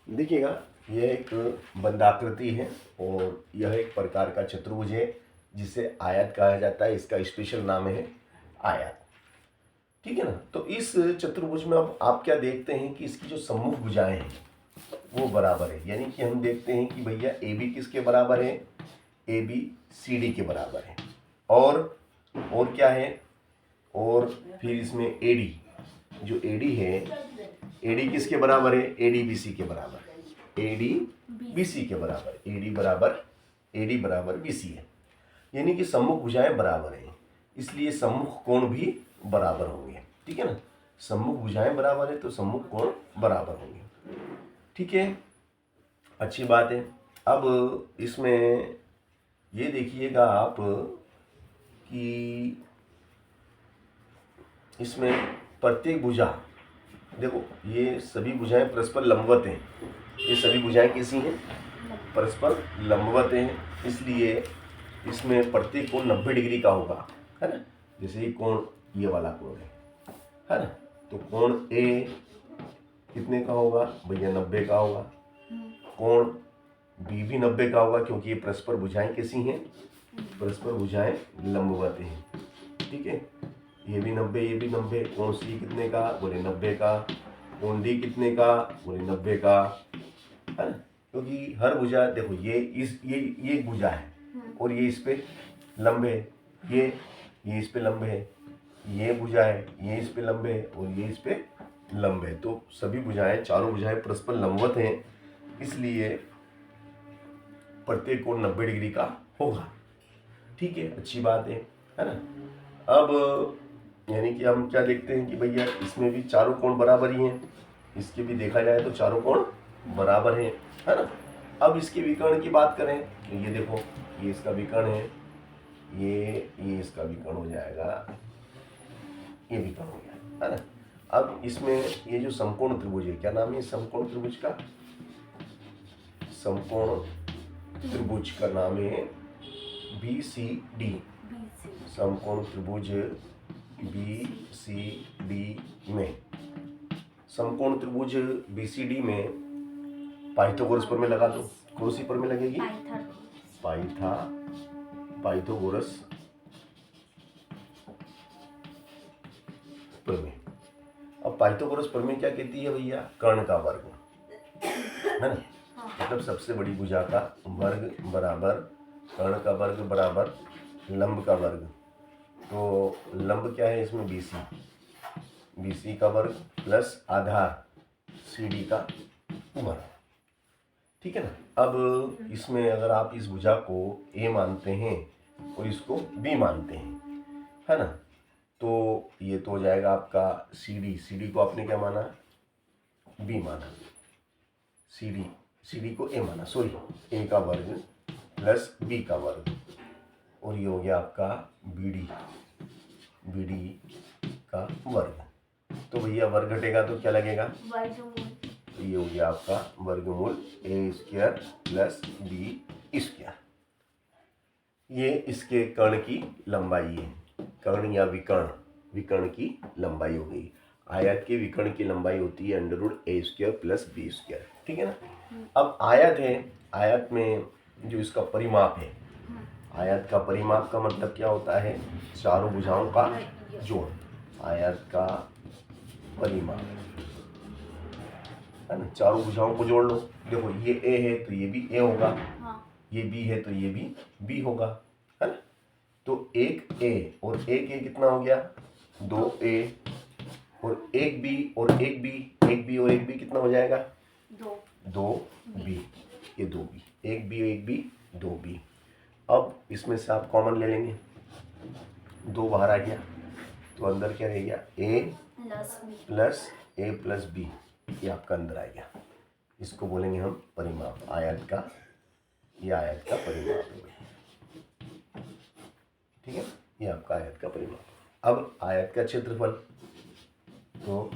देखिएगा, यह एक बंदाकृति है और यह एक प्रकार का चतुर्भुज है जिसे आयत कहा जाता है। इसका स्पेशल नाम है आयत। ठीक है ना। तो इस चतुर्भुज में अब आप क्या देखते हैं कि इसकी जो सम्मुख भुजाएं हैं वो बराबर है। यानी कि हम देखते हैं कि भैया ए बी किसके बराबर है, ए बी सी डी के बराबर है। और क्या है, और फिर इसमें ए डी, जो ए डी है, ए डी किसके बराबर है, ए डी बी सी के बराबर है। ए डी बी सी के बराबर, ए डी बराबर बी सी है। यानी कि सम्मुख भुजाएं बराबर हैं, इसलिए सम्मुख कोण भी बराबर होंगे। ठीक है ना। सम्मुख भुजाएं बराबर है तो सम्मुख कोण बराबर होंगे। ठीक है, अच्छी बात है। अब इसमें ये देखिएगा आप कि इसमें प्रत्येक भुजा, देखो ये सभी भुजाएं परस्पर लंबवत हैं। ये सभी भुजाएं कैसी हैं, परस्पर लंबवत हैं, इसलिए इसमें प्रत्येक कोण 90 डिग्री का होगा, है ना। जैसे ये कोण, ये वाला कोण है ना। तो कोण ए कितने का होगा भैया, 90 का होगा। कोण बी भी 90 का होगा, क्योंकि ये परस्पर भुजाएं कैसी हैं, परस्पर भुजाएं लंबवत हैं। ठीक है, ये भी 90, ये भी 90। कोण सी कितने का, बोले 90 का। कोण डी कितने का, बोले 90 का, है ना। क्योंकि हर भुजा, देखो ये एक भुजा है और ये इस पे लंबे है, ये इस पे लंबे है। ये भुजा है, ये इस पे लंबे है और ये इस पे लंबे है। तो सभी भुजाएं, चारों भुजाएं परस्पर लंबवत हैं, इसलिए प्रत्येक कोण 90 डिग्री का होगा। ठीक है, अच्छी बात है ना। अब यानी कि हम क्या देखते हैं कि भैया इसमें भी चारों कोण बराबर ही हैं। इसके भी देखा जाए तो चारों कोण बराबर हैं, है ना। अब इसके विकर्ण की बात करें तो ये देखो, ये इसका विकर्ण है, ये इसका विकर्ण हो जाएगा, ये विकर्ण हो गया, है ना। अब इसमें ये जो समकोण त्रिभुज है, क्या नाम है समकोण त्रिभुज का, समकोण त्रिभुज का नाम है बी सी डी। समकोण त्रिभुज बी सी डी में, समकोण त्रिभुज बी सी डी में पाइथागोरस प्रमेय लगा दो। कौन सी प्रमेय लगेगी, पाइथागोरस प्रमेय। अब पाइथागोरस प्रमेय क्या कहती है भैया, कर्ण का वर्ग, है ना। मतलब सबसे बड़ी भुजा का वर्ग बराबर कर्ण का वर्ग बराबर लंब का वर्ग। तो लंब क्या है इसमें, बीसी का वर्ग प्लस आधार CD का वर्ग। ठीक है ना। अब इसमें अगर आप इस भुजा को A मानते हैं और इसको B मानते हैं, है ना, तो ये तो हो जाएगा आपका CD को आपने क्या माना, B माना, CD को A माना, सॉरी A का वर्ग प्लस B का वर्ग, और ये हो गया आपका BD का वर्ग। तो भैया वर्ग घटेगा तो क्या लगेगा, तो ये हो गया आपका वर्गमूल A² प्लस B²। ये इसके कर्ण की लंबाई है, कर्ण या विकर्ण की लंबाई हो गई। आयत के विकर्ण की लंबाई होती है √A² प्लस B²। ठीक है ना। अब आयत है, आयत में जो इसका परिमाप है, आयत का परिमाप का मतलब क्या होता है, चारों भुजाओं का जोड़। आयत का परिमाप, है ना, चारों भुजाओं को जोड़ लो। देखो ये A है तो ये भी A होगा, ये B है तो ये भी B होगा, है ना। तो एक A और एक A कितना हो गया, 2A, और एक B और एक B और एक B कितना हो जाएगा, 2B, ये 2B, एक B 2B। अब इसमें से आप कॉमन ले लेंगे, 2 बाहर आ गया तो अंदर क्या रह गया, A plus A plus B, ये आपका अंदर आ गया। इसको बोलेंगे हम परिमाप, आयत का, ये आयत का परिमाप है। ठीक है, ये आपका आयत का परिमाप। अब आयत का क्षेत्रफल, तो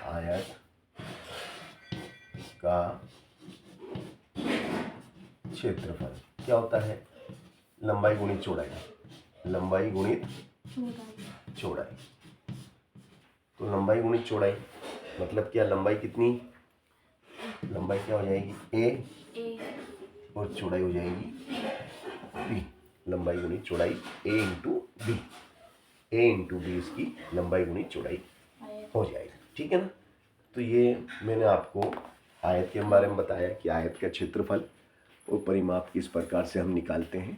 आयत का क्षेत्रफल क्या होता है, लंबाई गुणित चौड़ाई, लंबाई गुणित चौड़ाई। तो लंबाई गुणित चौड़ाई मतलब क्या, लंबाई कितनी, लंबाई क्या हो जाएगी ए और चौड़ाई हो जाएगी बी। लंबाई गुनी चौड़ाई ए इंटू बी, ए इंटू बी इसकी लंबाई गुनी चौड़ाई हो जाएगी। ठीक है ना। तो ये मैंने आपको आयत के बारे में बताया कि आयत का क्षेत्रफल और परिमाप किस प्रकार से हम निकालते हैं।